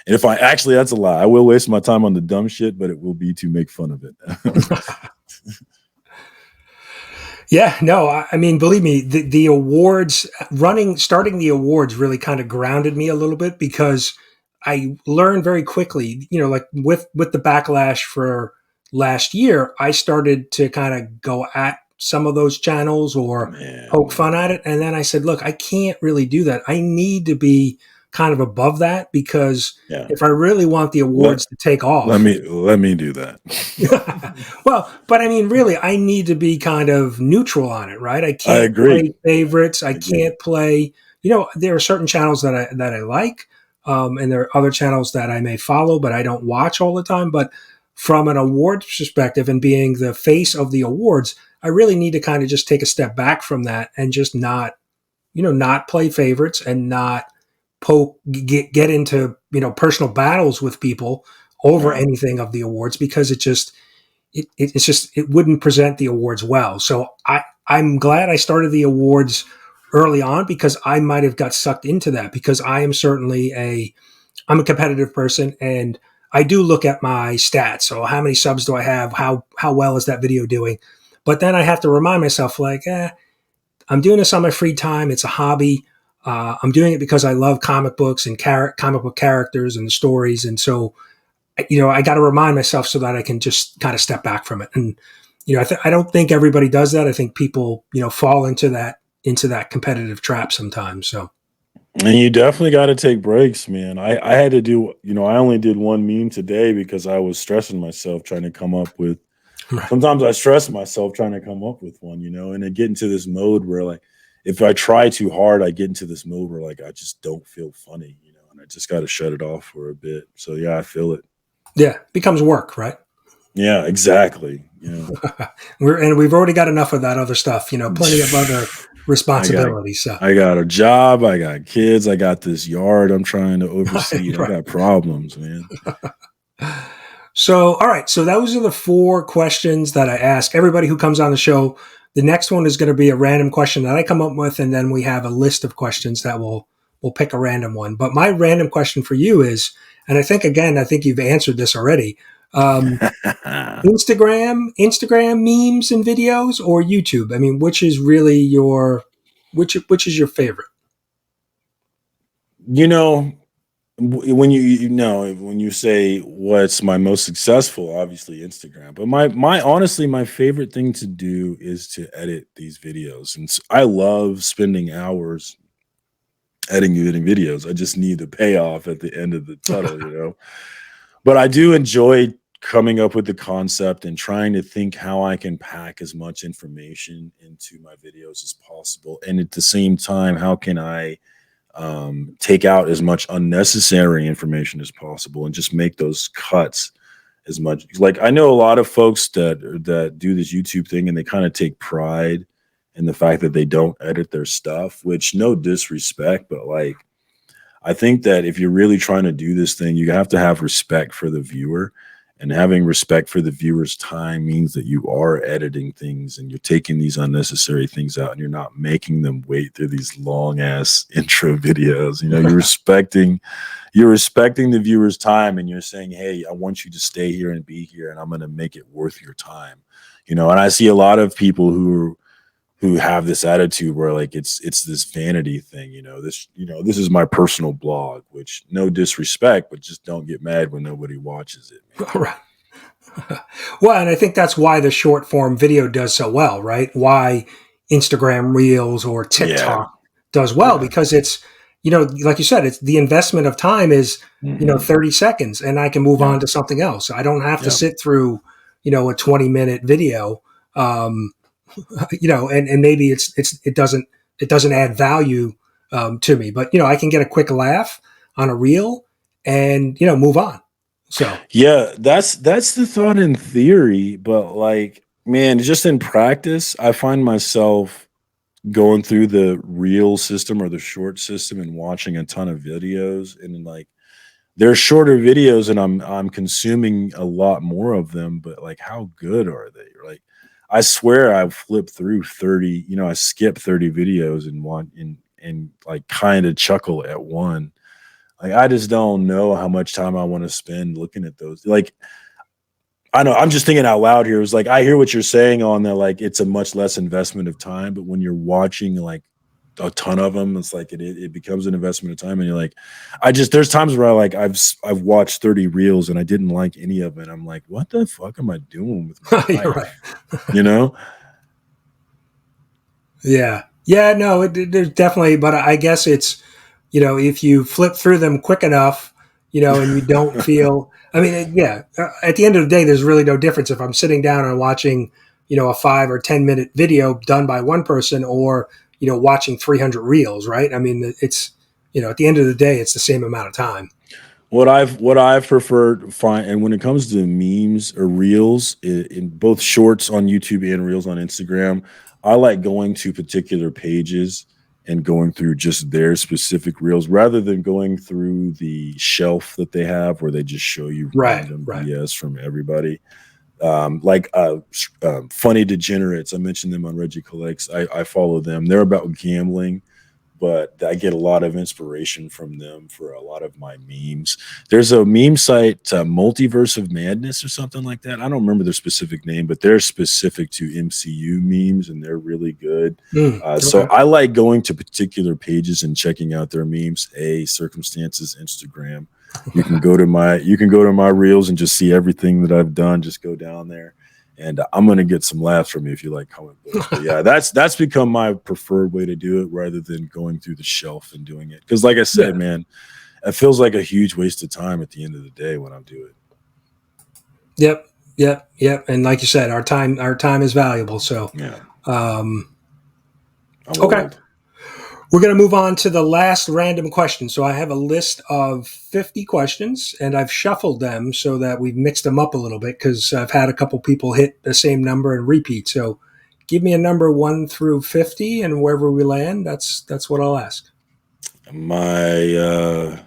[SPEAKER 2] if I actually, that's a lie. I will waste my time on the dumb shit, but it will be to make fun of it.
[SPEAKER 1] Yeah, no, I mean, believe me, the awards starting the awards really kind of grounded me a little bit because I learned very quickly, like with the backlash for last year, I started to kind of go at some of those channels or poke fun at it. And then I said, look, I can't really do that. I need to be kind of above that because if I really want the awards to take off,
[SPEAKER 2] let me do that.
[SPEAKER 1] Well, but I mean, really, I need to be kind of neutral on it, right? I can't
[SPEAKER 2] agree.
[SPEAKER 1] play favorites. I can't play. There are certain channels that I like, and there are other channels that I may follow, but I don't watch all the time. But from an awards perspective, and being the face of the awards, I really need to kind of just take a step back from that and just not play favorites and not get into personal battles with people over anything of the awards because it wouldn't present the awards well. So I'm glad I started the awards early on because I might have got sucked into that because I am certainly I'm a competitive person and I do look at my stats. So how many subs do I have? How well is that video doing? But then I have to remind myself like, I'm doing this on my free time. It's a hobby. I'm doing it because I love comic books and comic book characters and the stories. And so, I got to remind myself so that I can just kind of step back from it. And, I don't think everybody does that. I think people, fall into that competitive trap sometimes. So.
[SPEAKER 2] And you definitely got to take breaks, man. I had to do, I only did one meme today because I was stressing myself trying to come up with. Right. Sometimes I stress myself trying to come up with one, and I get into this mode where like, if I try too hard, I get into this mode where like, I just don't feel funny, and I just got to shut it off for a bit. So yeah, I feel it.
[SPEAKER 1] Yeah. It becomes work, right?
[SPEAKER 2] Yeah, exactly.
[SPEAKER 1] We've already got enough of that other stuff, plenty of other responsibilities.
[SPEAKER 2] I got a job. I got kids. I got this yard I'm trying to oversee. Right. I got problems, man.
[SPEAKER 1] So, all right. So those are the 4 questions that I ask everybody who comes on the show. The next one is going to be a random question that I come up with, and then we have a list of questions that we'll pick a random one. But my random question for you is, and I think you've answered this already. Instagram memes and videos or YouTube? I mean, which is really which is your favorite?
[SPEAKER 2] When you say what's my most successful, obviously Instagram, but my favorite thing to do is to edit these videos. And so I love spending hours editing videos. I just need the payoff at the end of the tunnel, but I do enjoy coming up with the concept and trying to think how I can pack as much information into my videos as possible. And at the same time, how can I take out as much unnecessary information as possible and just make those cuts as much. Like, I know a lot of folks that do this YouTube thing and they kind of take pride in the fact that they don't edit their stuff, which, no disrespect, but like, I think that if you're really trying to do this thing, you have to have respect for the viewer, and having respect for the viewer's time means that you are editing things and you're taking these unnecessary things out and you're not making them wait through these long ass intro videos. You're respecting the viewer's time and you're saying, hey, I want you to stay here and be here and I'm going to make it worth your time. And I see a lot of people who have this attitude where like it's this vanity thing, this is my personal blog, which, no disrespect, but just don't get mad when nobody watches it.
[SPEAKER 1] Right. Well, and I think that's why the short form video does so well, right? Why Instagram Reels or TikTok does well, because it's like you said, it's the investment of time is,
[SPEAKER 2] Mhm.
[SPEAKER 1] 30 seconds and I can move
[SPEAKER 2] Yeah.
[SPEAKER 1] on to something else. I don't have to
[SPEAKER 2] Yeah.
[SPEAKER 1] sit through, a 20-minute video. Um, and maybe it doesn't add value to me, but I can get a quick laugh on a reel and move on. So
[SPEAKER 2] Yeah, that's the thought in theory, but like, man, just in practice, I find myself going through the reel system or the short system and watching a ton of videos, and then, like, they're shorter videos and I'm consuming a lot more of them, but like, how good are they? Like, I swear I've flipped through 30, I skip 30 videos and one and like kind of chuckle at one. Like, I just don't know how much time I want to spend looking at those. Like, I know I'm just thinking out loud here. It's like, I hear what you're saying on that, like, it's a much less investment of time, but when you're watching like a ton of them, it's like it becomes an investment of time, and you're like, there's times where I've watched 30 reels and I didn't like any of it. I'm like, what the fuck am I doing with my
[SPEAKER 1] you're right.
[SPEAKER 2] life? You know?
[SPEAKER 1] Yeah. Yeah, no, there's definitely, but I guess it's, if you flip through them quick enough, and you don't feel, I mean, yeah, at the end of the day, there's really no difference if I'm sitting down and watching, a 5 or 10 minute video done by one person or, watching 300 reels, right? I mean, it's, at the end of the day, it's the same amount of time.
[SPEAKER 2] What I've preferred to find, and when it comes to memes or reels in both shorts on YouTube and reels on Instagram, I like going to particular pages and going through just their specific reels rather than going through the shelf that they have where they just show you
[SPEAKER 1] Right,
[SPEAKER 2] random
[SPEAKER 1] right.
[SPEAKER 2] BS from everybody. Funny Degenerates. I mentioned them on Reggie Collects. I follow them. They're about gambling, but I get a lot of inspiration from them for a lot of my memes. There's a meme site, Multiverse of Madness or something like that. I don't remember their specific name, but they're specific to MCU memes and they're really good. So
[SPEAKER 1] Okay.
[SPEAKER 2] I like going to particular pages and checking out their memes. Circumstances Instagram. You can go to my reels and just see everything that I've done. Just go down there, and I'm gonna get some laughs from you if you like comic books. But yeah, that's become my preferred way to do it rather than going through the shelf and doing it. Because, like I
[SPEAKER 1] Yeah.
[SPEAKER 2] said, man, it feels like a huge waste of time at the end of the day when I do it.
[SPEAKER 1] Yep. Yep. Yep. And like you said, our time is valuable. So,
[SPEAKER 2] Yeah,
[SPEAKER 1] um,
[SPEAKER 2] I'm
[SPEAKER 1] okay.
[SPEAKER 2] old.
[SPEAKER 1] We're going to move on to the last random question. So I have a list of 50 questions and I've shuffled them so that we've mixed them up a little bit because I've had a couple people hit the same number and repeat. So give me a number 1 through 50 and wherever we land, that's what I'll ask.
[SPEAKER 2] My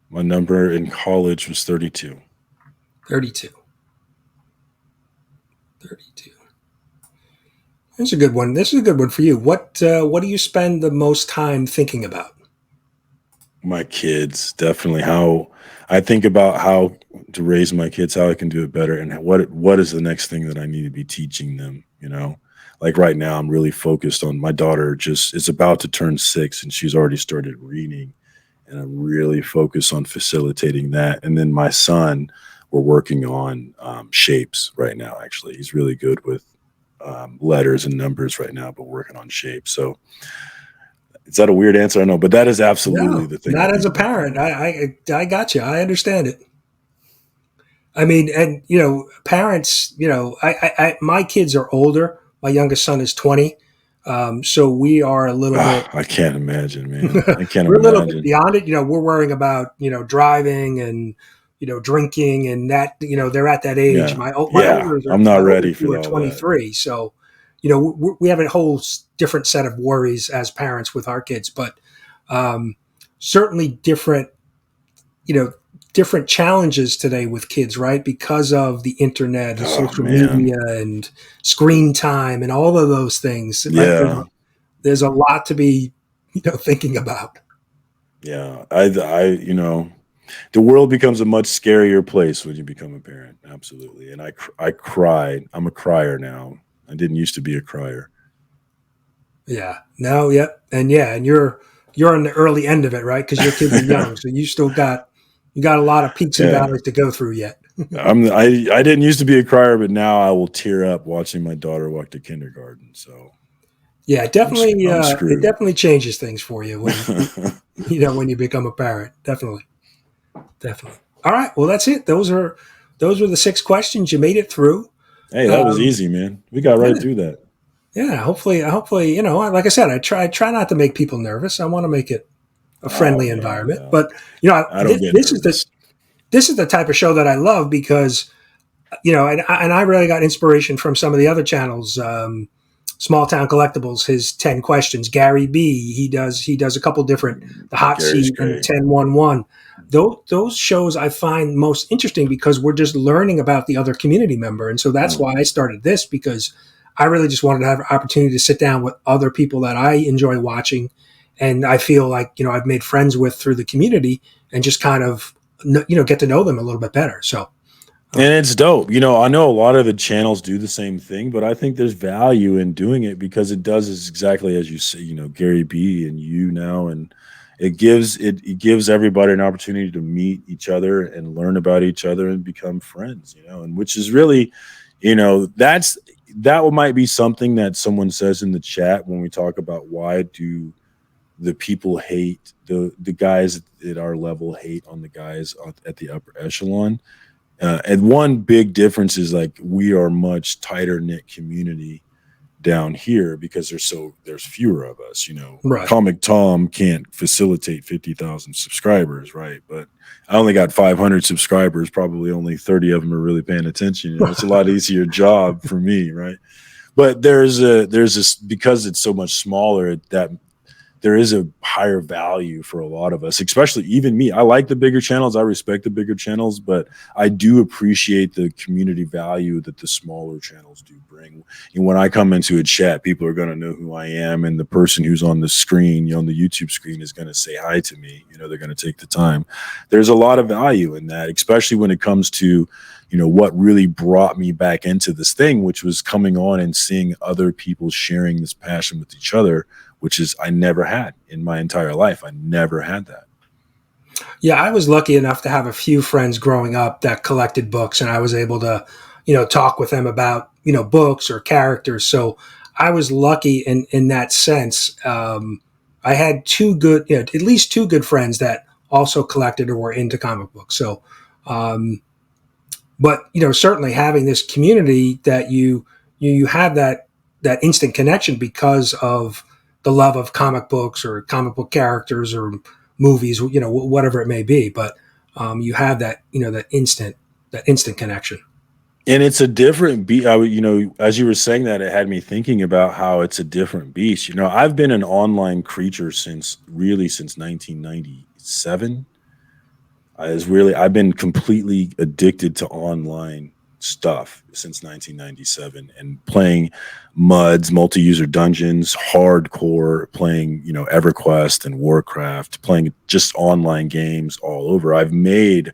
[SPEAKER 2] my number in college was 32.
[SPEAKER 1] 32. 32. This is a good one. This is a good one for you. What do you spend the most time thinking about?
[SPEAKER 2] My kids, definitely. How I think about how to raise my kids, how I can do it better, and what is the next thing that I need to be teaching them. Like right now, I'm really focused on my daughter. Just is about to turn 6, and she's already started reading, and I'm really focused on facilitating that. And then my son, we're working on shapes right now. Actually, he's really good with letters and numbers right now, but working on shapes. So is that a weird answer? I know, but that is absolutely
[SPEAKER 1] No,
[SPEAKER 2] the thing
[SPEAKER 1] not
[SPEAKER 2] that
[SPEAKER 1] as
[SPEAKER 2] needs
[SPEAKER 1] a
[SPEAKER 2] to be done
[SPEAKER 1] parent.
[SPEAKER 2] right now.
[SPEAKER 1] I got you. I understand it. I mean, and parents. My kids are older. My youngest son is 20, so we are a little bit.
[SPEAKER 2] I can't imagine, man. I can't
[SPEAKER 1] We're a little bit
[SPEAKER 2] imagine.
[SPEAKER 1] beyond it. We're worrying about driving and drinking and that. They're at that age.
[SPEAKER 2] Yeah.
[SPEAKER 1] My
[SPEAKER 2] Yeah.
[SPEAKER 1] olders are
[SPEAKER 2] I'm not
[SPEAKER 1] my older
[SPEAKER 2] ready
[SPEAKER 1] two
[SPEAKER 2] for
[SPEAKER 1] are
[SPEAKER 2] all that.
[SPEAKER 1] 23, so we have a whole different set of worries as parents with our kids, but um, certainly different you know different challenges today with kids, right? Because of the internet and
[SPEAKER 2] Oh
[SPEAKER 1] social
[SPEAKER 2] man.
[SPEAKER 1] media and screen time and all of those things, right?
[SPEAKER 2] Yeah.
[SPEAKER 1] There's a lot to be thinking about.
[SPEAKER 2] Yeah. The world becomes a much scarier place when you become a parent. Absolutely. And I cried. I'm a crier now. I didn't used to be a crier.
[SPEAKER 1] Yeah, no, yep, and yeah, and you're on the early end of it, right? Because your kids are young, so you got a lot of peaks and
[SPEAKER 2] Yeah.
[SPEAKER 1] valleys to go through yet.
[SPEAKER 2] I didn't used to be a crier, but now I will tear up watching my daughter walk to kindergarten. So
[SPEAKER 1] Yeah,
[SPEAKER 2] I'm
[SPEAKER 1] it
[SPEAKER 2] screwed.
[SPEAKER 1] definitely changes things for you when when you become a parent. Definitely, definitely. All right, well that's it. Those were the 6 questions. You made it through.
[SPEAKER 2] Hey, that was
[SPEAKER 1] Um,
[SPEAKER 2] easy, man. We got
[SPEAKER 1] yeah,
[SPEAKER 2] right through that.
[SPEAKER 1] yeah. Hopefully, like I said, I try not to make people nervous. I want to make it a
[SPEAKER 2] Oh
[SPEAKER 1] friendly
[SPEAKER 2] man,
[SPEAKER 1] environment.
[SPEAKER 2] no,
[SPEAKER 1] But
[SPEAKER 2] I don't get nervous.
[SPEAKER 1] this is the type of show that I love because and I really got inspiration from some of the other channels. Small Town Collectibles, his 10 questions. Gary B, he does a couple different, the hot
[SPEAKER 2] Gary's
[SPEAKER 1] seat and the
[SPEAKER 2] great.
[SPEAKER 1] 1011. Those shows I find most interesting because we're just learning about the other community member. And so that's why I started this, because I really just wanted to have an opportunity to sit down with other people that I enjoy watching. And I feel like, I've made friends with through the community, and just kind of, get to know them a little bit better. So,
[SPEAKER 2] And it's dope. I know a lot of the channels do the same thing, but I think there's value in doing it because it does is exactly as you say, Gary B and you now, and it gives everybody an opportunity to meet each other and learn about each other and become friends, and which is really, that might be something that someone says in the chat when we talk about why do the people hate the guys at our level hate on the guys at the upper echelon. And one big difference is like we are much tighter knit community down here because there's fewer of us.
[SPEAKER 1] right.
[SPEAKER 2] Comic Tom can't facilitate 50,000 subscribers, right? But I only got 500 subscribers. Probably only 30 of them are really paying attention. It's a lot easier job for me, right? But there's this because it's so much smaller that there is a higher value for a lot of us, especially even me. I like the bigger channels. I respect the bigger channels, but I do appreciate the community value that the smaller channels do bring. And when I come into a chat, people are going to know who I am. And the person who's on the screen, on the YouTube screen, is going to say hi to me. They're going to take the time. There's a lot of value in that, especially when it comes to, what really brought me back into this thing, which was coming on and seeing other people sharing this passion with each other, which is I never had in my entire life. I never had that.
[SPEAKER 1] Yeah, I was lucky enough to have a few friends growing up that collected books, and I was able to, talk with them about, books or characters. So I was lucky in that sense. I had at least two good friends that also collected or were into comic books. So, but certainly having this community that you have that instant connection because of the love of comic books or comic book characters or movies, whatever it may be. But you have that instant connection.
[SPEAKER 2] And it's a different beat. As you were saying that, it had me thinking about how it's a different beast. I've been an online creature since 1997. I've been completely addicted to online stuff since 1997 and playing MUDs, multi-user dungeons, hardcore, playing, EverQuest and Warcraft, playing just online games all over. I've made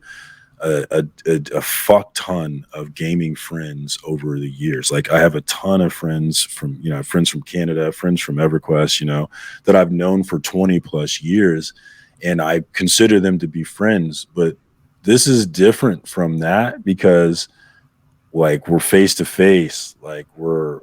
[SPEAKER 2] a fuck ton of gaming friends over the years. Like I have a ton of friends from, friends from Canada, friends from EverQuest, that I've known for 20 plus years. And I consider them to be friends, but this is different from that because like we're face to face, like we're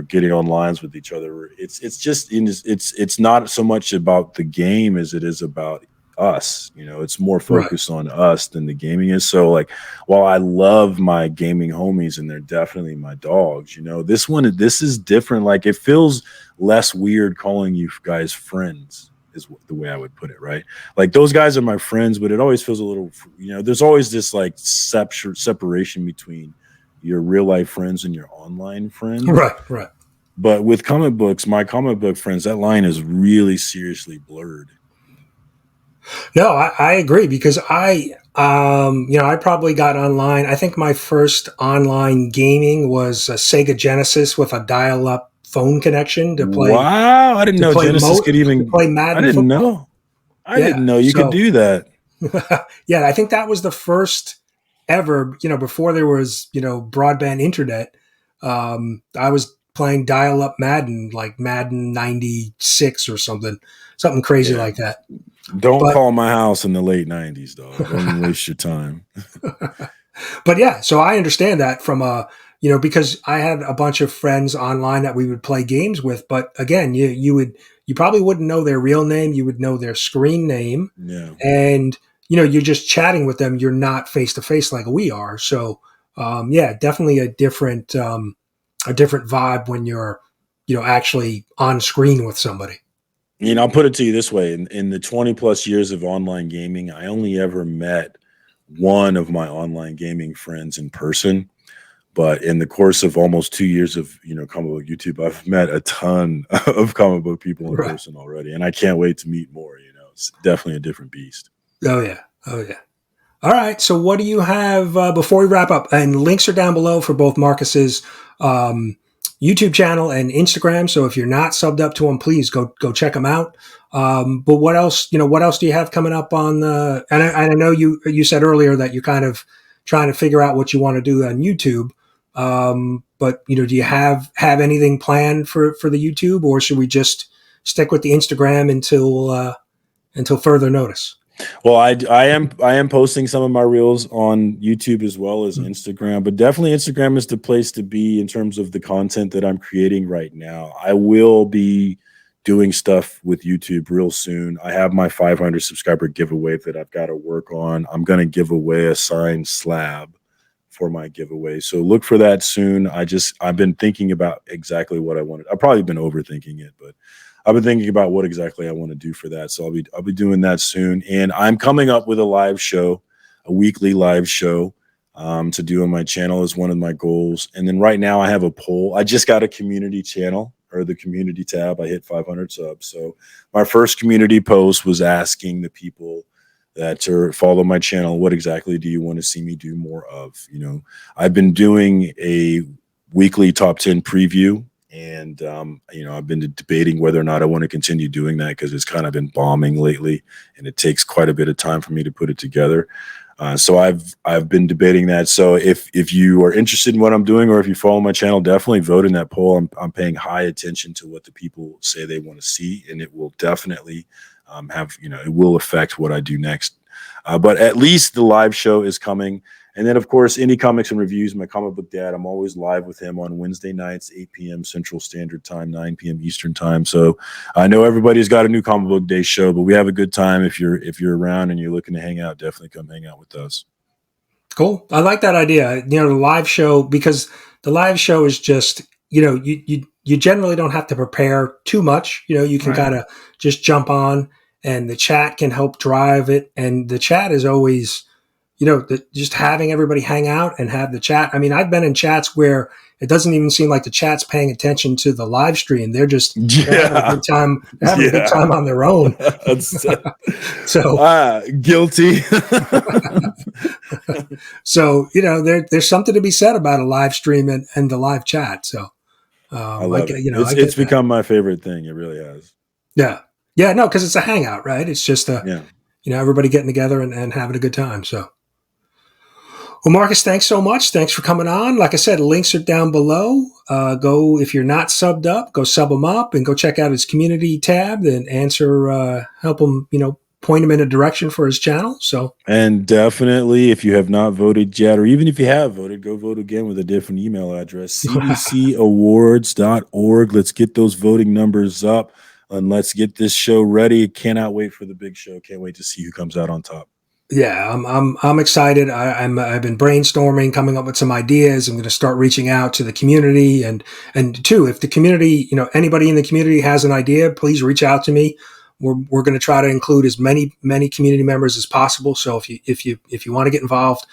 [SPEAKER 2] getting on lines with each other. It's not so much about the game as it is about us. It's more
[SPEAKER 1] Right.
[SPEAKER 2] focused on us than the gaming is. So like while I love my gaming homies and they're definitely my dogs, this is different. Like it feels less weird calling you guys friends is the way I would put it, right? Like those guys are my friends, but it always feels a little, there's always this like separation between your real life friends and your online friends.
[SPEAKER 1] Right. Right.
[SPEAKER 2] But with comic books, my comic book friends, that line is really seriously blurred.
[SPEAKER 1] No, I agree because I probably got online. I think my first online gaming was a Sega Genesis with a dial-up phone connection to play
[SPEAKER 2] Wow, I didn't
[SPEAKER 1] to
[SPEAKER 2] know
[SPEAKER 1] play
[SPEAKER 2] Genesis
[SPEAKER 1] mo
[SPEAKER 2] could
[SPEAKER 1] to
[SPEAKER 2] even.
[SPEAKER 1] play
[SPEAKER 2] I
[SPEAKER 1] Madden
[SPEAKER 2] didn't
[SPEAKER 1] football.
[SPEAKER 2] know. I
[SPEAKER 1] Yeah,
[SPEAKER 2] didn't know you could
[SPEAKER 1] so
[SPEAKER 2] do that.
[SPEAKER 1] yeah, I think that was the first ever. Before there was broadband internet. I was playing dial-up Madden, like Madden '96 or something crazy
[SPEAKER 2] Yeah.
[SPEAKER 1] like that.
[SPEAKER 2] Don't
[SPEAKER 1] But
[SPEAKER 2] call my house in the late '90s, dog. Don't even waste your time.
[SPEAKER 1] but yeah, so I understand that from a because I had a bunch of friends online that we would play games with, but again, you probably wouldn't know their real name. You would know their screen name,
[SPEAKER 2] Yeah.
[SPEAKER 1] and you're just chatting with them. You're not face to face like we are. So, yeah, definitely a different vibe when you're, actually on screen with somebody.
[SPEAKER 2] I'll put it to you this way: in the 20 plus years of online gaming, I only ever met one of my online gaming friends in person. But in the course of almost 2 years of comic book YouTube, I've met a ton of comic book people in
[SPEAKER 1] Right.
[SPEAKER 2] person already, and I can't wait to meet more. It's definitely a different beast.
[SPEAKER 1] Oh yeah. Oh yeah. All right. So what do you have before we wrap up? And links are down below for both Marcus's um, YouTube channel and Instagram. So if you're not subbed up to him, please go check him out. But what else? What else do you have coming up on the? And I know you said earlier that you're kind of trying to figure out what you want to do on YouTube. But do you have anything planned for the YouTube, or should we just stick with the Instagram until further notice?
[SPEAKER 2] Well, I am posting some of my reels on YouTube as well as Instagram, but definitely Instagram is the place to be in terms of the content that I'm creating right now. I will be doing stuff with YouTube real soon. I have my 500 subscriber giveaway that I've got to work on. I'm going to give away a signed slab for my giveaway. So look for that soon. I've been thinking about exactly what I wanted. I've probably been overthinking it, but I've been thinking about what exactly I want to do for that. So I'll be doing that soon. And I'm coming up with a live show, a weekly live show to do on my channel is one of my goals. And then right now I have a poll. I just got a community channel, or the community tab. I hit 500 subs. So my first community post was asking the people that follow my channel, what exactly do you want to see me do more of? I've been doing a weekly top 10 preview, and I've been debating whether or not I want to continue doing that because it's kind of been bombing lately, and it takes quite a bit of time for me to put it together. So I've been debating that. So if you are interested in what I'm doing, or if you follow my channel, definitely vote in that poll. I'm paying high attention to what the people say they want to see, and it will definitely it will affect what I do next. But at least the live show is coming. And then, of course, Indie Comics and Reviews, my comic book dad, I'm always live with him on Wednesday nights, 8 p.m. Central Standard Time, 9 p.m. Eastern Time. So I know everybody's got a new comic book day show, but we have a good time. If you're around and you're looking to hang out, definitely come hang out with us.
[SPEAKER 1] Cool. I like that idea. The live show, because the live show is just, you generally don't have to prepare too much. You can kind of just jump on, and the chat can help drive it. And the chat is always, just having everybody hang out and have the chat. I mean, I've been in chats where it doesn't even seem like the chat's paying attention to the live stream. They're having a good time. They're having a good time on their own. So
[SPEAKER 2] guilty.
[SPEAKER 1] So there's something to be said about a live stream and the live chat. So
[SPEAKER 2] I love it. It's become my favorite thing. It really has.
[SPEAKER 1] Yeah. No, because it's a hangout, right? It's just everybody getting together and having a good time. So. Well, Marcus, thanks so much. Thanks for coming on. Like I said, links are down below. Go, if you're not subbed up, go sub him up and go check out his community tab and help him, point him in a direction for his channel. So,
[SPEAKER 2] and definitely, if you have not voted yet, or even if you have voted, go vote again with a different email address, cbcawards.org. Let's get those voting numbers up, and let's get this show ready. Cannot wait for the big show. Can't wait to see who comes out on top.
[SPEAKER 1] Yeah, I'm excited. I've been brainstorming, coming up with some ideas. I'm going to start reaching out to the community, and too, if the community, anybody in the community has an idea, please reach out to me. We're going to try to include as many community members as possible. So if you want to get involved,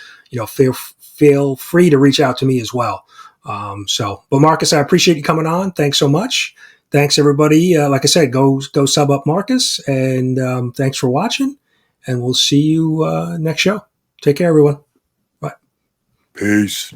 [SPEAKER 1] feel free to reach out to me as well. But Marcus, I appreciate you coming on. Thanks so much. Thanks everybody. Like I said, go sub up Marcus, and thanks for watching. And we'll see you next show. Take care, everyone. Bye.
[SPEAKER 2] Peace.